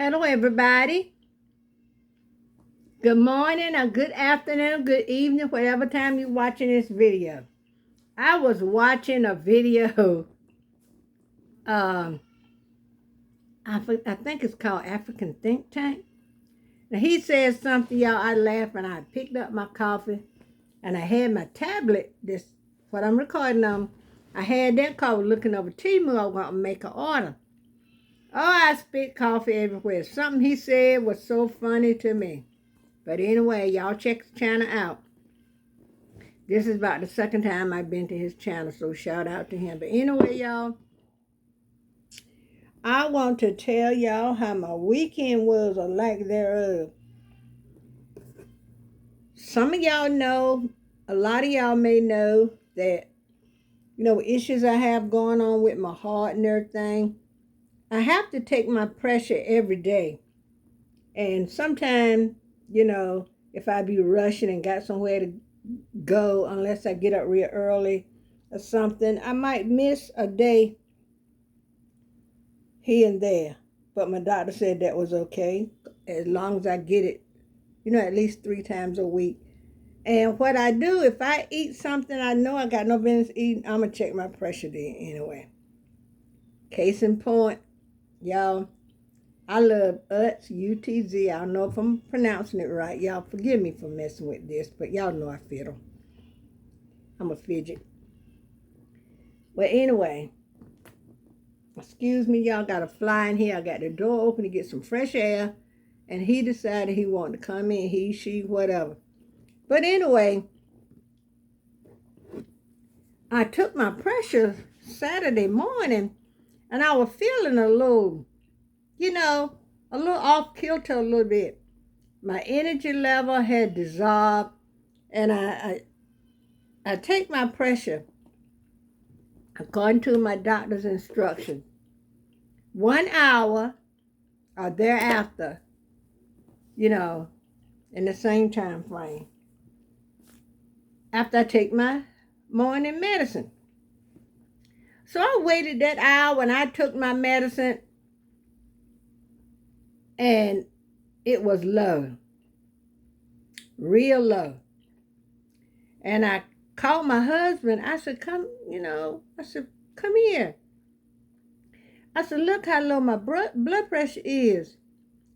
Hello, everybody. Good morning, or good afternoon, good evening, whatever time you're watching this video. I was watching a video. Um, I think it's called African Think Tank. Now he said something, y'all. I laughed and I picked up my coffee and I had my tablet. This what I'm recording on. I had that call looking over Temu. I was going to make an order. Oh, I spit coffee everywhere. Something he said was so funny to me. But anyway, y'all check the channel out. This is about the second time I've been to his channel, so shout out to him. But anyway, y'all, I want to tell y'all how my weekend was, or lack thereof. Some of y'all know, a lot of y'all may know that, issues I have going on with my heart and everything. I have to take my pressure every day. And sometimes, if I be rushing and got somewhere to go, unless I get up real early or something, I might miss a day here and there. But my doctor said that was okay as long as I get it, at least 3 times a week. And what I do, if I eat something I know I got no business eating, I'm going to check my pressure then anyway. Case in point, y'all, I love Utz, UTZ. I don't know if I'm pronouncing it right. Y'all forgive me for messing with this, but y'all know I fiddle. I'm a fidget. Well, anyway, excuse me, y'all, got a fly in here. I got the door open to get some fresh air, and he decided he wanted to come in, he, she, whatever. But anyway, I took my pressure Saturday morning, and I was feeling a little, a little off kilter a little bit. My energy level had dissolved, and I take my pressure according to my doctor's instructions. 1 hour or thereafter, in the same time frame, after I take my morning medicine. So I waited that hour and I took my medicine, and it was low, real low. And I called my husband. I said, come here. I said, look how low my blood pressure is.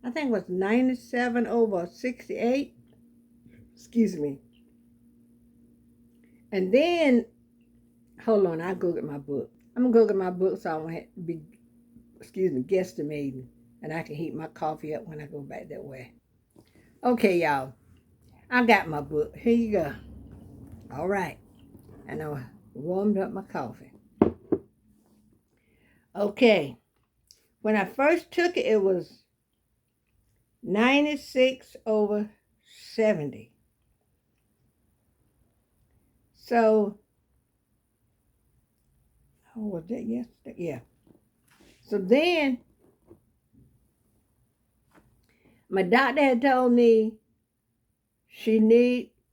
I think it was 97/68. Excuse me. And then, hold on, I'll go get my book. I'm going to go get my book so I won't have to be, guesstimating. And I can heat my coffee up when I go back that way. Okay, y'all. I got my book. Here you go. All right. And I warmed up my coffee. Okay. When I first took it, it was 96/70. So, was that yesterday? Yeah. So then, my doctor had told me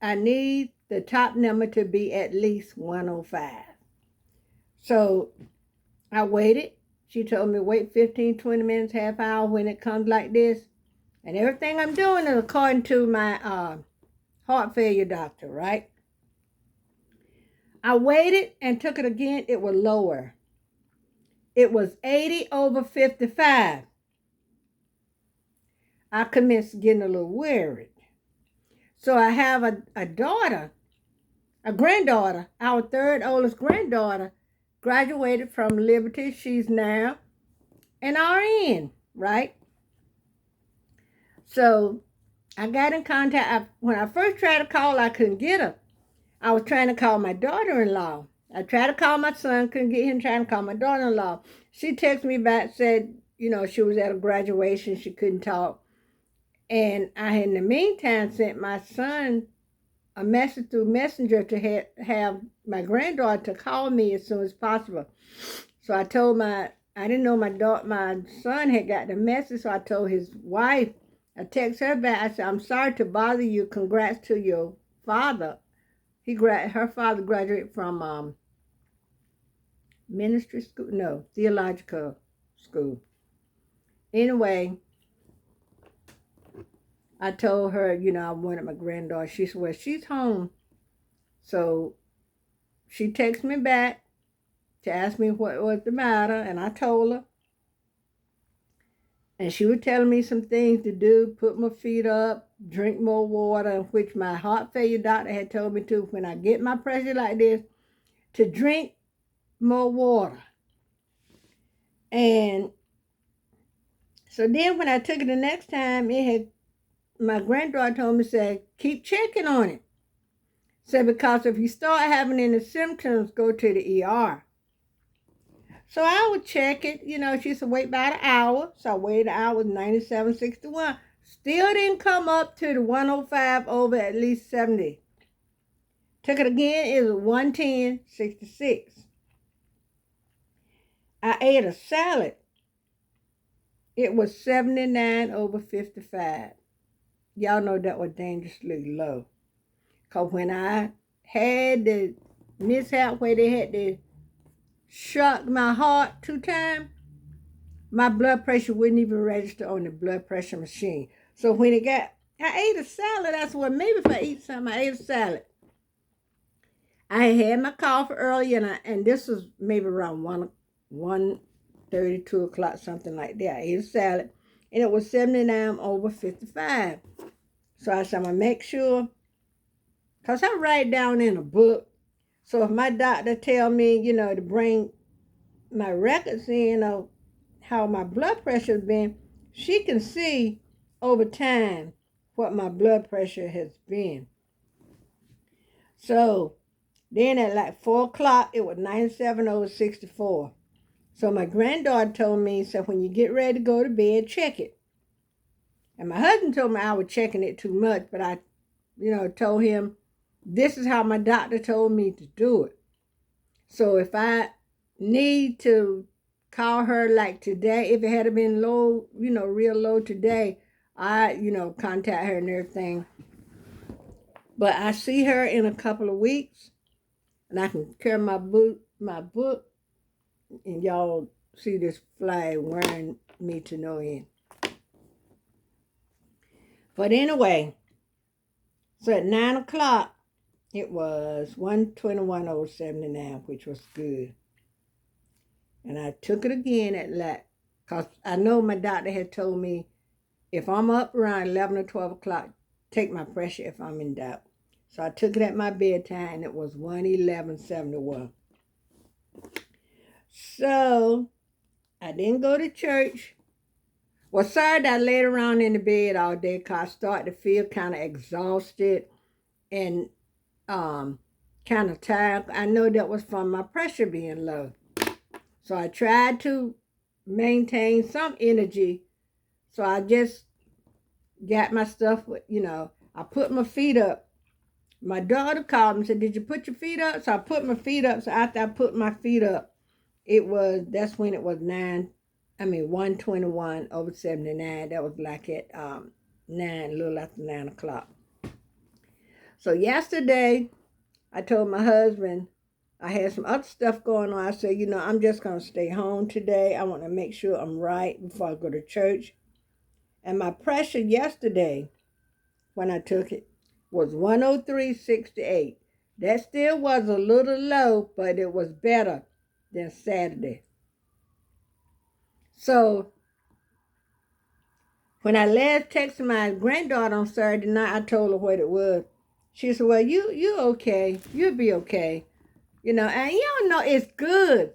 I need the top number to be at least 105. So I waited. She told me wait 15, 20 minutes, half hour when it comes like this. And everything I'm doing is according to my heart failure doctor, right? I waited and took it again. It was lower. It was 80/55. I commenced getting a little worried. So I have a daughter, a granddaughter, our third oldest granddaughter, graduated from Liberty. She's now an RN, right? So I got in contact. When I first tried to call, I couldn't get her. I was trying to call my daughter-in-law. I tried to call my son, couldn't get him, trying to call my daughter-in-law. She texted me back, said, she was at a graduation, she couldn't talk. And I, in the meantime, sent my son a message through Messenger to have my granddaughter to call me as soon as possible. So I told I didn't know my son had got the message, so I told his wife, I texted her back, I said, I'm sorry to bother you, congrats to your father. Her father graduated from ministry school, no, theological school. Anyway, I told her, you know, I wanted my granddaughter. She said, well, she's home. So she texted me back to ask me what was the matter, and I told her. And she was telling me some things to do, put my feet up, drink more water, which my heart failure doctor had told me to, when I get my pressure like this, to drink more water. And so then when I took it the next time, my granddaughter told me, said, keep checking on it. Said, because if you start having any symptoms, go to the ER. So I would check it. You know, she said, wait about an hour. So I waited an hour, 97.61. Still didn't come up to the 105 over at least 70. Took it again, it was 110.66. I ate a salad. It was 79 over 55. Y'all know that was dangerously low. Because when I had the mishap where they had to shock my heart 2 times, my blood pressure wouldn't even register on the blood pressure machine. So when I ate a salad. That's what, maybe if I eat something, I ate a salad. I had my coffee earlier, and this was maybe around 1:30, 2 o'clock, something like that. I ate a salad, and it was 79 over 55. So I said, I'm going to make sure, because I write down in a book. So if my doctor tell me, you know, to bring my records in of how my blood pressure has been, she can see over time what my blood pressure has been. So then at like 4 o'clock, it was 97 over 64. So my granddaughter told me, so when you get ready to go to bed, check it. And my husband told me I was checking it too much, but I, you know, told him, this is how my doctor told me to do it. So if I need to call her like today, if it had been low, you know, real low today, I, you know, contact her and everything. But I see her in a couple of weeks, and I can carry my book, and y'all see this flag wearing me to no end. But anyway, so at 9 o'clock, it was 121 over 79, which was good. And I took it again at like, because I know my doctor had told me if I'm up around 11 or 12 o'clock, take my pressure if I'm in doubt. So I took it at my bedtime, and it was 111.71. So I didn't go to church. Well, Saturday I laid around in the bed all day because I started to feel kind of exhausted and kind of tired. I know that was from my pressure being low. So I tried to maintain some energy. So I just got my stuff, you know, I put my feet up. My daughter called me and said, did you put your feet up? So I put my feet up. So after I put my feet up, that's when it was 121 over 79. That was like at 9, a little after 9 o'clock. So yesterday, I told my husband, I had some other stuff going on. I said, you know, I'm just going to stay home today. I want to make sure I'm right before I go to church. And my pressure yesterday, when I took it, was 103.68. That still was a little low, but it was better than Saturday. So when I last texted my granddaughter on Saturday night, I told her what it was. She said, well, you okay. You'll be okay. You know, and you don't know, it's good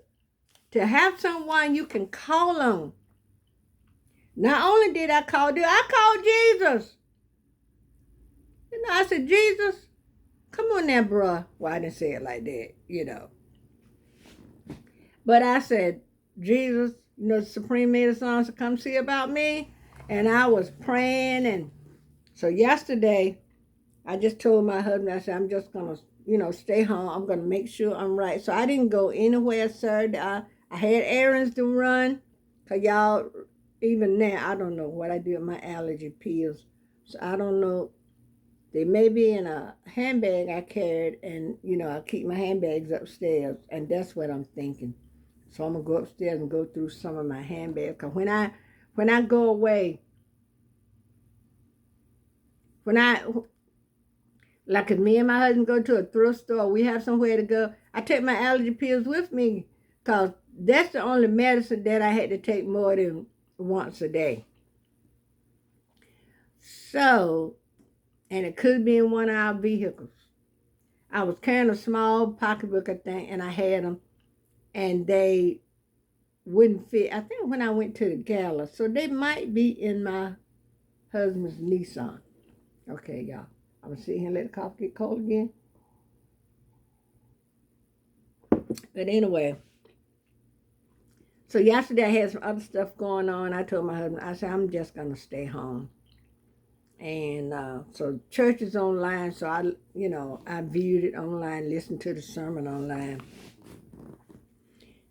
to have someone you can call on. Not only did I call Jesus. You know, I said, Jesus, come on now, bruh. Well, I didn't say it like that, you know. But I said, Jesus, you know, the Supreme made a song to come see about me. And I was praying. And so yesterday, I just told my husband, I said, I'm just going to, you know, stay home. I'm going to make sure I'm right. So I didn't go anywhere Saturday. I had errands to run. Because y'all, even now, I don't know what I do with my allergy pills. So I don't know. They may be in a handbag I carried. And, you know, I keep my handbags upstairs. And that's what I'm thinking. So I'm going to go upstairs and go through some of my handbags. Because when I go away, when like if me and my husband go to a thrift store, we have somewhere to go, I take my allergy pills with me because that's the only medicine that I had to take more than once a day. So, and it could be in one of our vehicles. I was carrying a small pocketbook, I think, and I had them, and they wouldn't fit. I think when I went to the gala, so they might be in my husband's Nissan. Okay, y'all. I'm gonna sit here and let the coffee get cold again. But anyway, so yesterday I had some other stuff going on. I told my husband, I said, I'm just gonna stay home. And so church is online, so I viewed it online, listened to the sermon online.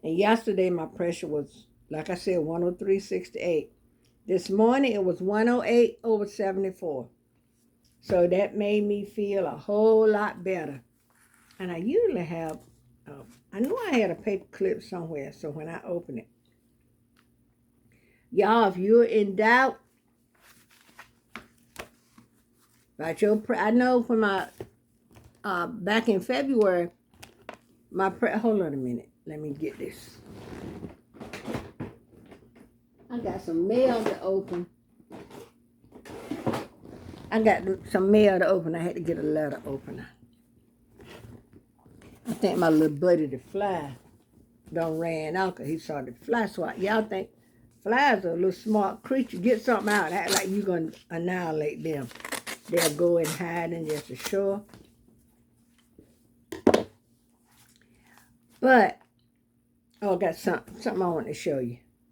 And yesterday my pressure was, like I said, 103/68. This morning it was 108/74. So that made me feel a whole lot better. And I usually have, I knew I had a paper clip somewhere, so when I open it. Y'all, if you're in doubt about I know when my, back in February, hold on a minute, let me get this. I got some mail to open. I had to get a letter opener. I think my little buddy, the fly, done ran out because he saw the fly swat. Y'all think flies are a little smart creature. Get something out, act like you're going to annihilate them. They'll go and hide in just a shore. But, I got something I want to show you.